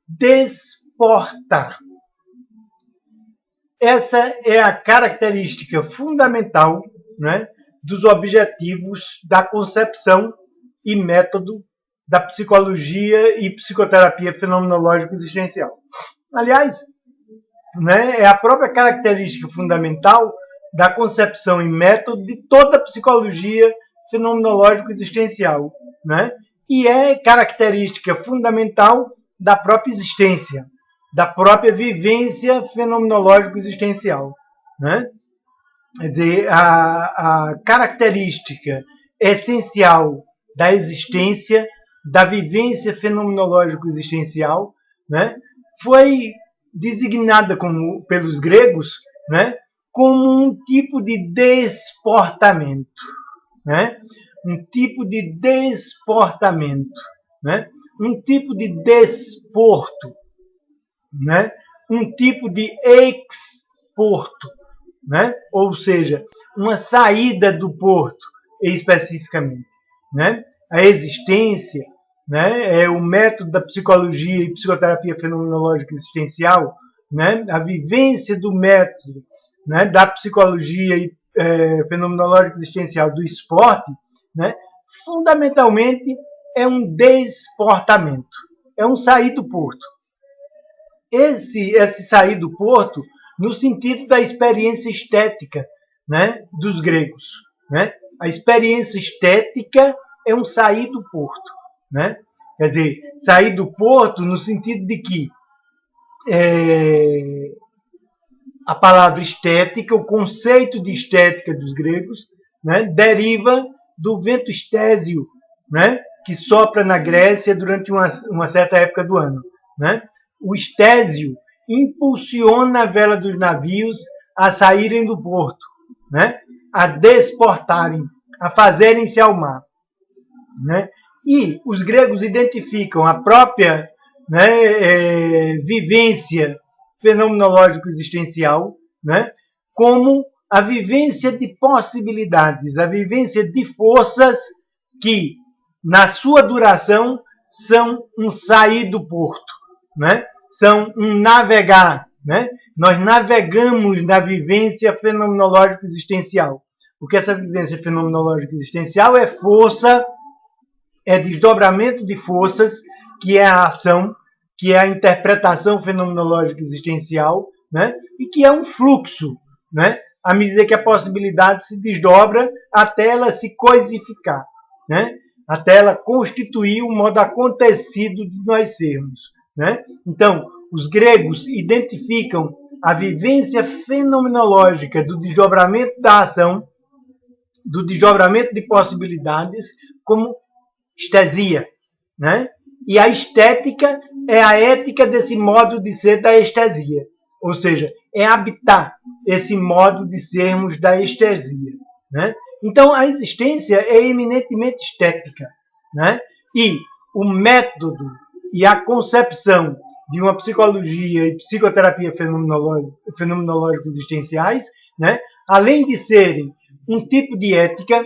desportar. Essa é a característica fundamental, né, dos objetivos da concepção e método da psicologia e psicoterapia fenomenológico-existencial. Aliás, né, é a própria característica fundamental da concepção e método de toda a psicologia fenomenológico-existencial, né? E é característica fundamental da própria existência, da própria vivência fenomenológico-existencial, né? Quer dizer, a característica essencial da existência, da vivência fenomenológico-existencial, né, foi designada pelos gregos, né, como um tipo de desportamento, né, um tipo de desportamento, né, um tipo de desporto, né, um tipo de exporto, né, ou seja, uma saída do porto especificamente, né, a existência, né, é o método da psicologia e psicoterapia fenomenológica existencial, né, a vivência do método, né, da psicologia e fenomenológica existencial do esporte, né, fundamentalmente é um desportamento, é um sair do porto. Esse sair do porto no sentido da experiência estética, né, dos gregos, né? A experiência estética é um sair do porto, né? Quer dizer, sair do porto no sentido de que a palavra estética, o conceito de estética dos gregos, né, deriva do vento estésio, né, que sopra na Grécia durante uma certa época do ano, né? O estésio impulsiona a vela dos navios a saírem do porto, né, a desportarem, a fazerem-se ao mar, né? E os gregos identificam a própria, né, vivência fenomenológico-existencial, né, como a vivência de possibilidades, a vivência de forças que, na sua duração, são um sair do porto, né? São um navegar. Né? Nós navegamos na vivência fenomenológico-existencial. Porque essa vivência fenomenológico-existencial é força, é desdobramento de forças, que é a ação, que é a interpretação fenomenológica existencial, né? E que é um fluxo, né? À medida que a possibilidade se desdobra até ela se coisificar, né? Até ela constituir o modo acontecido de nós sermos, né? Então, os gregos identificam a vivência fenomenológica do desdobramento da ação, do desdobramento de possibilidades, como estesia, né? E a estética é a ética desse modo de ser da estesia, ou seja, é habitar esse modo de sermos da estesia, né? Então, a existência é eminentemente estética, né? E o método e a concepção de uma psicologia e psicoterapia fenomenológico-existenciais, né, além de serem um tipo de ética,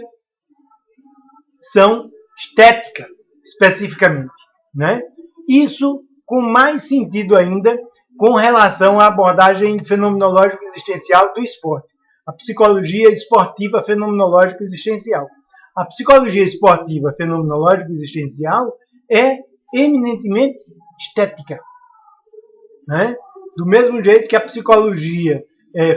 são estética, especificamente, né? Isso com mais sentido ainda com relação à abordagem fenomenológico-existencial do esporte, a psicologia esportiva fenomenológico-existencial. A psicologia esportiva fenomenológico-existencial é eminentemente estética, né? Do mesmo jeito que a psicologia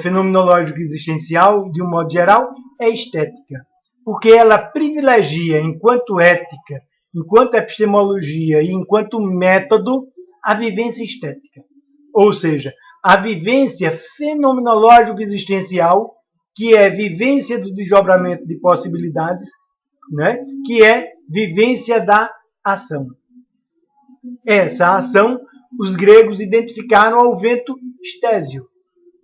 fenomenológico-existencial, de um modo geral, é estética. Porque ela privilegia, enquanto ética, enquanto epistemologia e enquanto método, a vivência estética. Ou seja, a vivência fenomenológico-existencial, que é vivência do desdobramento de possibilidades, né? Que é vivência da ação. Essa ação os gregos identificaram ao vento estésio,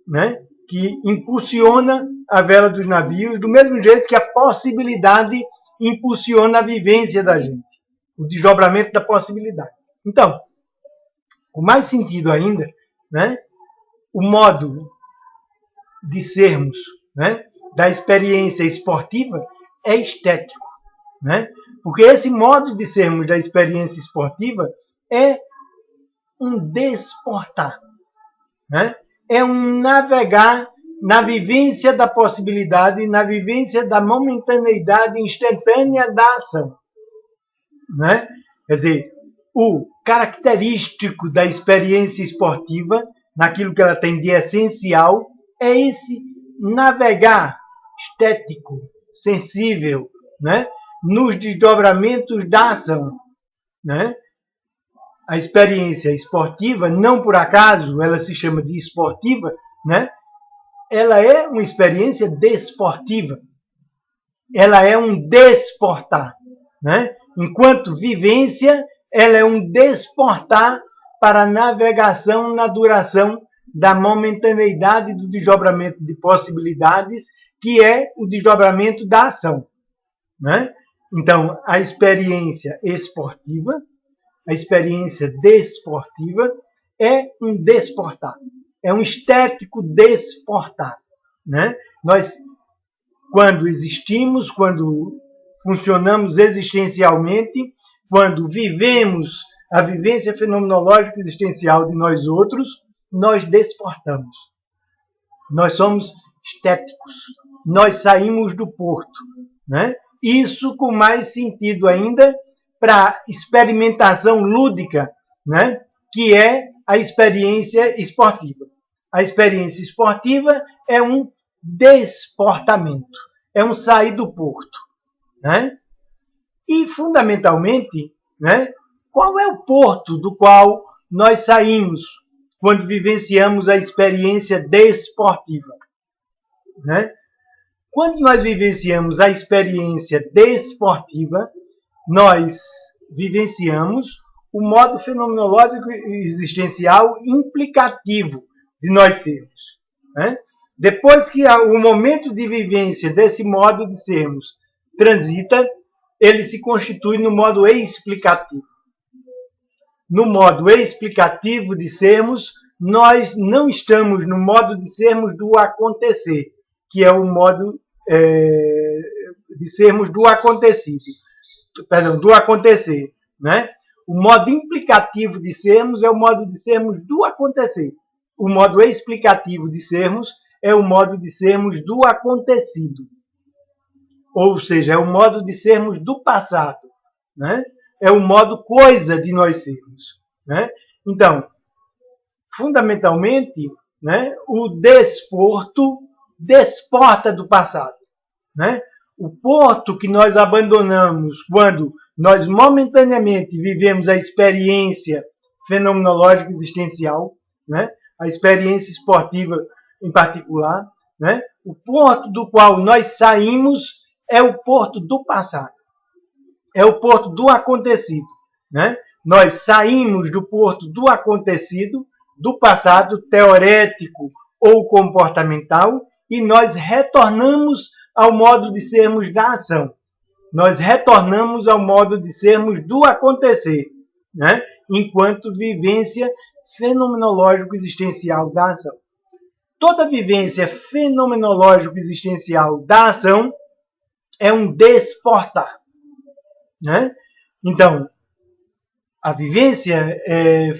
né? Que impulsiona a vela dos navios, do mesmo jeito que a possibilidade impulsiona a vivência da gente, o desdobramento da possibilidade. Então, com mais sentido ainda, né? O modo de sermos, né, da experiência esportiva é estético, né? Porque esse modo de sermos da experiência esportiva é um desportar, né? É um navegar na vivência da possibilidade, na vivência da momentaneidade instantânea da ação, né? Quer dizer, o característico da experiência esportiva, naquilo que ela tem de essencial, é esse navegar estético, sensível, né? Nos desdobramentos da ação, né? A experiência esportiva, não por acaso ela se chama de esportiva, né? Ela é uma experiência desportiva. Ela é um desportar, né? Enquanto vivência, ela é um desportar para a navegação na duração da momentaneidade do desdobramento de possibilidades, que é o desdobramento da ação, né? Então, a experiência esportiva, a experiência desportiva é um desportar, é um estético desportar, né? Nós, quando existimos, quando funcionamos existencialmente, quando vivemos a vivência fenomenológica existencial de nós outros, nós desportamos. Nós somos estéticos. Nós saímos do porto, né? Isso com mais sentido ainda para a experimentação lúdica, né? Que é a experiência esportiva. A experiência esportiva é um desportamento, é um sair do porto, né? E, fundamentalmente, né, qual é o porto do qual nós saímos quando vivenciamos a experiência desportiva, né? Quando nós vivenciamos a experiência desportiva, nós vivenciamos o modo fenomenológico existencial implicativo de nós sermos, né? Depois que o momento de vivência desse modo de sermos transita, ele se constitui no modo explicativo. No modo explicativo de sermos, nós não estamos no modo de sermos do acontecer, que é o modo de sermos do acontecido. Perdão, do acontecer, né? O modo implicativo de sermos é o modo de sermos do acontecer. O modo explicativo de sermos é o modo de sermos do acontecido. Ou seja, é o modo de sermos do passado, né? É o modo coisa de nós sermos, né? Então, fundamentalmente, né, o desporto desporta do passado, né? O porto que nós abandonamos quando nós momentaneamente vivemos a experiência fenomenológica existencial, né? A experiência esportiva em particular, né? O porto do qual nós saímos é o porto do passado, é o porto do acontecido, né? Nós saímos do porto do acontecido, do passado teorético ou comportamental, e nós retornamos ao modo de sermos da ação. Nós retornamos ao modo de sermos do acontecer, né? Enquanto vivência fenomenológico-existencial da ação. Toda vivência fenomenológico-existencial da ação é um desportar, né? Então, a vivência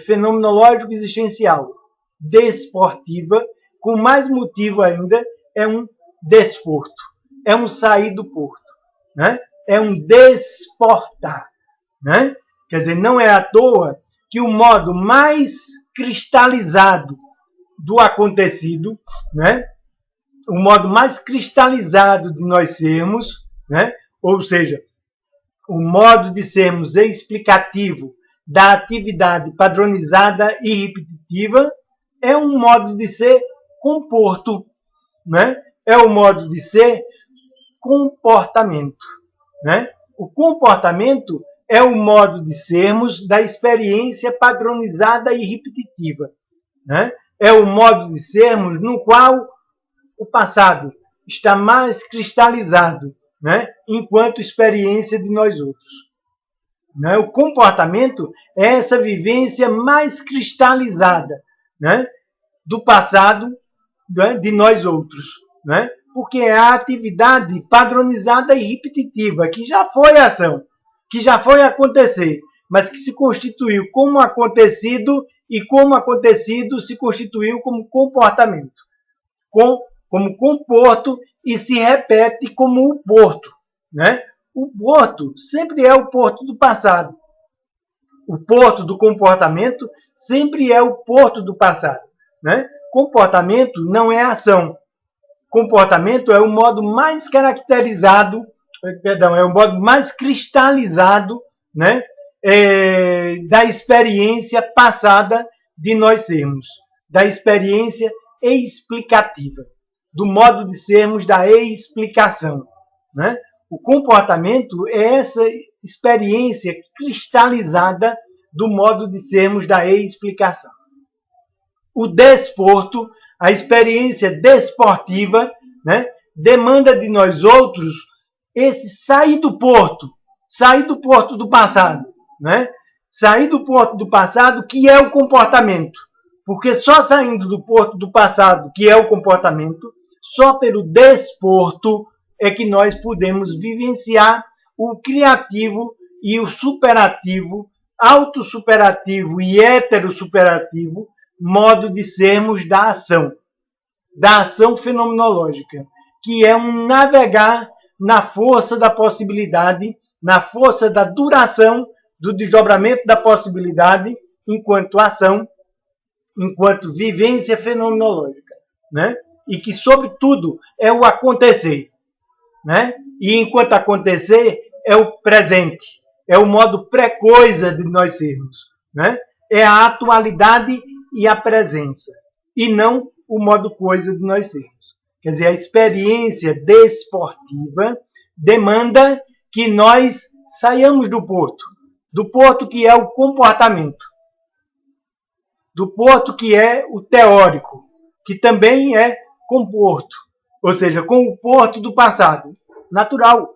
fenomenológico-existencial desportiva, com mais motivo ainda, é um desporto, é um sair do porto, né? É um desportar, né? Quer dizer, não é à toa que o modo mais cristalizado do acontecido, né? O modo mais cristalizado de nós sermos, né? Ou seja, o modo de sermos explicativo da atividade padronizada e repetitiva, é um modo de ser comporto, né? É o modo de ser comportamento, né? O comportamento é o modo de sermos da experiência padronizada e repetitiva, né? É o modo de sermos no qual o passado está mais cristalizado, né? Enquanto experiência de nós outros, né? O comportamento é essa vivência mais cristalizada, né? Do passado, né? De nós outros, né? Porque é a atividade padronizada e repetitiva, que já foi ação, que já foi acontecer, mas que se constituiu como acontecido e como acontecido se constituiu como comportamento, como comporto e se repete como o porto, né? O porto sempre é o porto do passado. O porto do comportamento sempre é o porto do passado, né? Comportamento não é ação. Comportamento é o modo mais caracterizado, é o modo mais cristalizado, né? Da experiência passada de nós sermos, da experiência explicativa, do modo de sermos da explicação, né? O comportamento é essa experiência cristalizada do modo de sermos da explicação. O desporto, a experiência desportiva, né, demanda de nós outros esse sair do porto do passado, né? Sair do porto do passado, que é o comportamento. Porque só saindo do porto do passado, que é o comportamento, só pelo desporto é que nós podemos vivenciar o criativo e o superativo, autossuperativo e heterossuperativo modo de sermos da ação fenomenológica, que é um navegar na força da possibilidade, na força da duração, do desdobramento da possibilidade, enquanto ação, enquanto vivência fenomenológica, né? E que, sobretudo, é o acontecer, né? E enquanto acontecer, é o presente, é o modo pré-coisa de nós sermos, né? É a atualidade e a presença, e não o modo coisa de nós sermos. Quer dizer, a experiência desportiva demanda que nós saiamos do porto que é o comportamento, do porto que é o teórico, que também é comporto, ou seja, com o porto do passado, natural,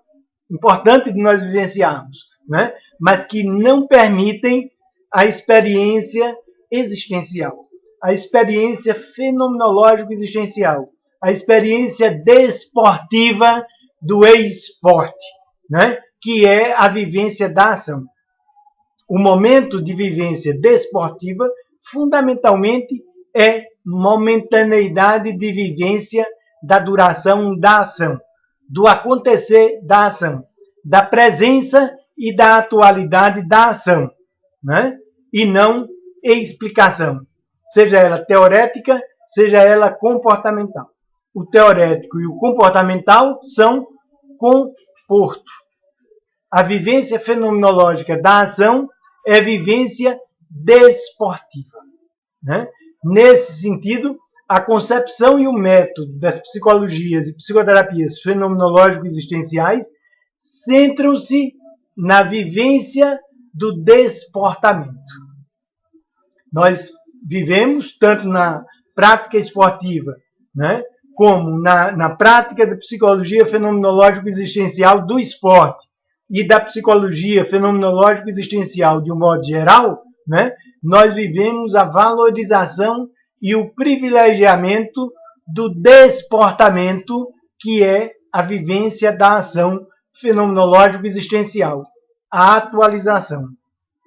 importante de nós vivenciarmos, né? Mas que não permitem a experiência existencial, a experiência fenomenológica existencial, a experiência desportiva do esporte, né? Que é a vivência da ação. O momento de vivência desportiva, fundamentalmente, é momentaneidade de vivência da duração da ação, do acontecer da ação, da presença e da atualidade da ação, né? E não explicação, seja ela teorética, seja ela comportamental. O teorético e o comportamental são comporto. A vivência fenomenológica da ação é vivência desportiva, né? Nesse sentido, a concepção e o método das psicologias e psicoterapias fenomenológico-existenciais centram-se na vivência do desportamento. Nós vivemos, tanto na prática esportiva, né, como na prática da psicologia fenomenológico-existencial do esporte e da psicologia fenomenológico-existencial de um modo geral, né, nós vivemos a valorização e o privilegiamento do desportamento, que é a vivência da ação fenomenológico-existencial, a atualização.